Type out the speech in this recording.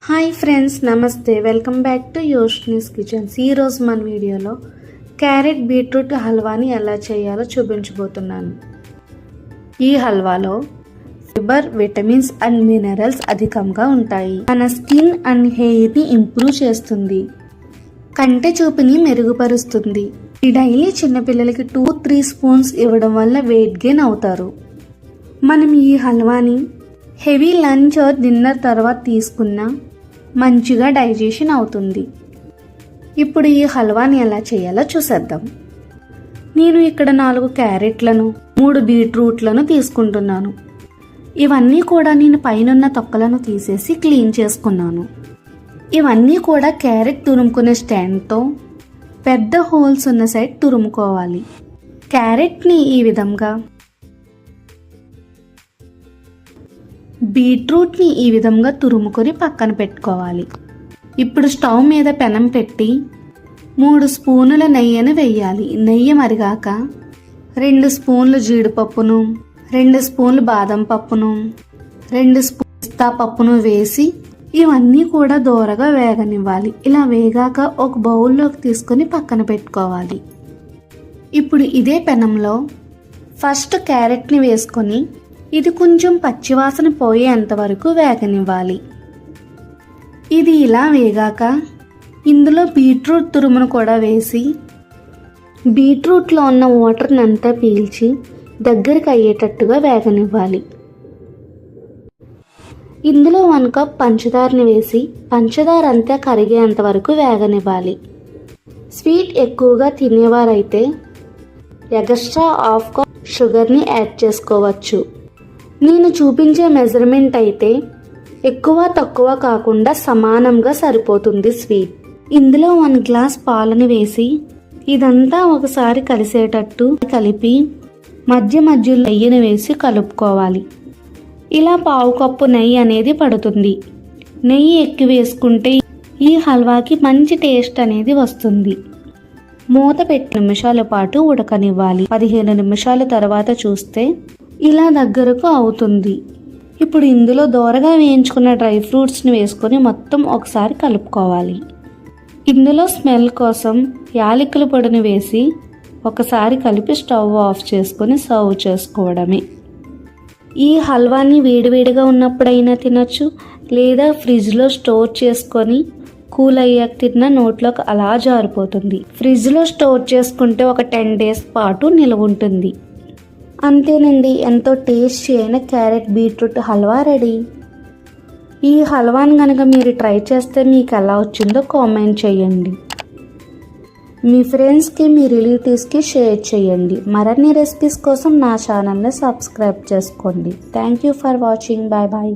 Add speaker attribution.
Speaker 1: Hi friends, namaste. Welcome back to Yoshni's kitchens. ఈరోజు మన వీడియోలో క్యారెట్ బీట్రూట్ హల్వాని ఎలా చేయాలో చూపించబోతున్నాను. ఈ హల్వాలో ఫైబర్, విటమిన్స్ అండ్ మినరల్స్ అధికంగా ఉంటాయి. మన స్కిన్ అండ్ హెయిర్ని ఇంప్రూవ్ చేస్తుంది, కంటి చూపుని మెరుగుపరుస్తుంది. డైలీ చిన్నపిల్లలకి 2-3 స్పూన్స్ ఇవ్వడం వల్ల వెయిట్ గెయిన్ అవుతారు. మనం ఈ హల్వాని హెవీ లంచ్ ఆర్ డిన్నర్ తర్వాత తీసుకున్నా మంచిగా డైజెషన్ అవుతుంది. ఇప్పుడు ఈ హల్వాని ఎలా చేయాలో చూసేద్దాం. నేను ఇక్కడ 4 క్యారెట్లను, 3 బీట్రూట్లను తీసుకుంటున్నాను. ఇవన్నీ కూడా నేను పైనున్న తొక్కలను తీసేసి క్లీన్ చేసుకున్నాను. ఇవన్నీ కూడా క్యారెట్ తురుముకునే స్టాండ్తో పెద్ద హోల్స్ ఉన్న సైడ్ తురుముకోవాలి. క్యారెట్ని ఈ విధంగా, బీట్రూట్ని ఈ విధంగా తురుముకొని పక్కన పెట్టుకోవాలి. ఇప్పుడు స్టవ్ మీద పెనం పెట్టి 3 స్పూనుల నెయ్యిని వేయాలి. నెయ్యి మరిగాక 2 స్పూన్లు జీడిపప్పును, 2 స్పూన్లు బాదం పప్పును, 2 స్పూన్లు పిస్తా పప్పును వేసి ఇవన్నీ కూడా దోరగా వేగనివ్వాలి. ఇలా వేగాక ఒక బౌల్లోకి తీసుకొని పక్కన పెట్టుకోవాలి. ఇప్పుడు ఇదే పెనంలో ఫస్ట్ క్యారెట్ని వేసుకొని ఇది కొంచెం పచ్చివాసన పోయేంత వరకు వేగనివ్వాలి. ఇది ఇలా వేగాక ఇందులో బీట్రూట్ తురుమును కూడా వేసి బీట్రూట్లో ఉన్న వాటర్ని అంతా పీల్చి దగ్గరికి అయ్యేటట్టుగా వేగనివ్వాలి. ఇందులో 1 కప్ పంచదారని వేసి పంచదార అంతా కరిగేంత వరకు వేగనివ్వాలి. స్వీట్ ఎక్కువగా తినేవారైతే ఎక్స్ట్రా 1/2 కప్ షుగర్ని యాడ్ చేసుకోవచ్చు. నేను చూపించే మెజర్మెంట్ అయితే ఎక్కువ తక్కువ కాకుండా సమానంగా సరిపోతుంది స్వీట్. ఇందులో 1 గ్లాస్ పాలని వేసి ఇదంతా ఒకసారి కలిసేటట్టు కలిపి మధ్య మధ్యలో నెయ్యిని వేసి కలుపుకోవాలి. ఇలా 1/2 కప్పు నెయ్యి అనేది పడుతుంది. నెయ్యి ఎక్కువ వేసుకుంటే ఈ హల్వాకి మంచి టేస్ట్ అనేది వస్తుంది. మూత పెట్టి నిమిషాల పాటు ఉడకనివ్వాలి. 15 నిమిషాల తర్వాత చూస్తే ఇలా దగ్గరకు అవుతుంది. ఇప్పుడు ఇందులో దోరగా వేయించుకున్న డ్రై ఫ్రూట్స్ని వేసుకొని మొత్తం ఒకసారి కలుపుకోవాలి. ఇందులో స్మెల్ కోసం యాలకుల పొడిని వేసి ఒకసారి కలిపి స్టవ్ ఆఫ్ చేసుకొని సర్వ్ చేసుకోవడమే. ఈ హల్వాని వేడివేడిగా ఉన్నప్పుడైనా తినచ్చు, లేదా ఫ్రిడ్జ్లో స్టోర్ చేసుకొని కూల్ అయ్యాక తిన్న నోట్లోకి అలా జారిపోతుంది. ఫ్రిడ్జ్లో స్టోర్ చేసుకుంటే ఒక 10 డేస్ పాటు నిల్వ ఉంటుంది. అంతేనండి, ఎంతో టేస్టీ అయిన క్యారెట్ బీట్రూట్ హల్వా రెడీ. ఈ హల్వాని కనుక మీరు ట్రై చేస్తే మీకు ఎలా వచ్చిందో కామెంట్ చేయండి. మీ ఫ్రెండ్స్కి, మీ రిలేటివ్స్కి షేర్ చేయండి. మరిన్ని రెసిపీస్ కోసం నా ఛానల్ని సబ్స్క్రైబ్ చేసుకోండి. Thank you for watching. Bye bye.